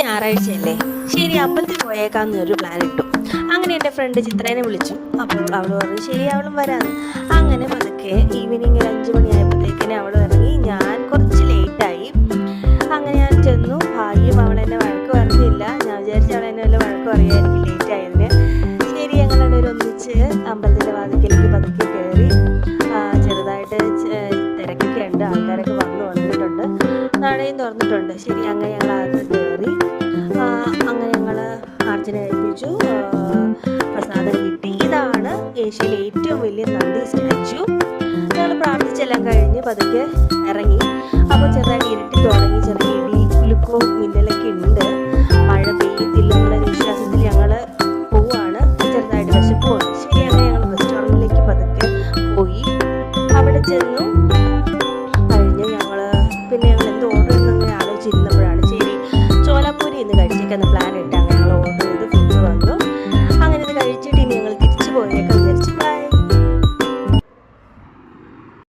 ഞായറാഴ്ചയല്ലേ, ശരി അമ്പലത്തിൽ പോയേക്കാന്ന് ഒരു പ്ലാൻ ഇട്ടു. അങ്ങനെ എൻ്റെ ഫ്രണ്ട് ചിത്രേനെ വിളിച്ചു. അപ്പോൾ അവൾ പറഞ്ഞു ശരി അവളും വരാമെന്ന്. അങ്ങനെ പതുക്കെ ഈവനിങ് ഒരു 5 മണിയായപ്പോഴത്തേക്കിനെ അവൾ ഇറങ്ങി. ഞാൻ കുറച്ച് ലേറ്റായി. അങ്ങനെ ഞാൻ ചെന്നു. ഭാഗ്യം അവളെന്നെ വഴക്ക് പറഞ്ഞില്ല. ഞാൻ വിചാരിച്ച അവളെന്നെ വല്ല വഴക്ക് പറയുമായിരിക്കും ലേറ്റ് ആയതിന്. ശരി ഞങ്ങൾ ഒന്നിച്ച് അമ്പലത്തിൻ്റെ വാതിക്കലേക്ക് പതുക്കെ കയറി. ചെറുതായിട്ട് തിരക്കൊക്കെ ഉണ്ട്, ആൾക്കാരൊക്കെ വന്നു തുടങ്ങിയിട്ടുണ്ട്, നടയും തുറന്നിട്ടുണ്ട്. ശരി അങ്ങനെ ഞങ്ങൾ അകത്ത് കയറി. അങ്ങനെ ഞങ്ങൾ അർച്ചന കഴിപ്പിച്ചു, പ്രസാദം കിട്ടി. ഇതാണ് ഏഷ്യയിലെ ഏറ്റവും വലിയ നന്ദി സ്റ്റാച്ചു. ഞങ്ങൾ പ്രാർത്ഥിച്ചെല്ലാം കഴിഞ്ഞ് പതുക്കെ ഇറങ്ങി. അപ്പോൾ ചെറുതായിട്ട് ഇരുട്ടി തുടങ്ങി, ചെറിയ ഇടി കുലുക്കവും മിന്നലൊക്കെ ഉണ്ട്. മഴ പെയ്യത്തില്ല എന്നുള്ള വിശ്വാസത്തിൽ ഞങ്ങൾ പോവാണ്. ചെറുതായിട്ട് വിശപ്പുണ്ട്. ശരി അങ്ങനെ ഞങ്ങൾ റെസ്റ്റോറൻറ്റിലേക്ക് പതുക്കെ പോയി. അവിടെ ചെന്നു കഴിഞ്ഞ് ഞങ്ങൾ എന്ത് ഓർഡർ ചെയ്യുന്നങ്ങനെ ആലോചിച്ചിരുന്നപ്പോഴാണ് ശരി ചോലാപ്പൂരി ഇന്ന് കഴിച്ചേക്കെന്ന് പ്ലാൻ ഇട്ട് അങ്ങനെ ഞങ്ങൾ ഓർഡർ ചെയ്ത് ഫുഡ് വന്നു.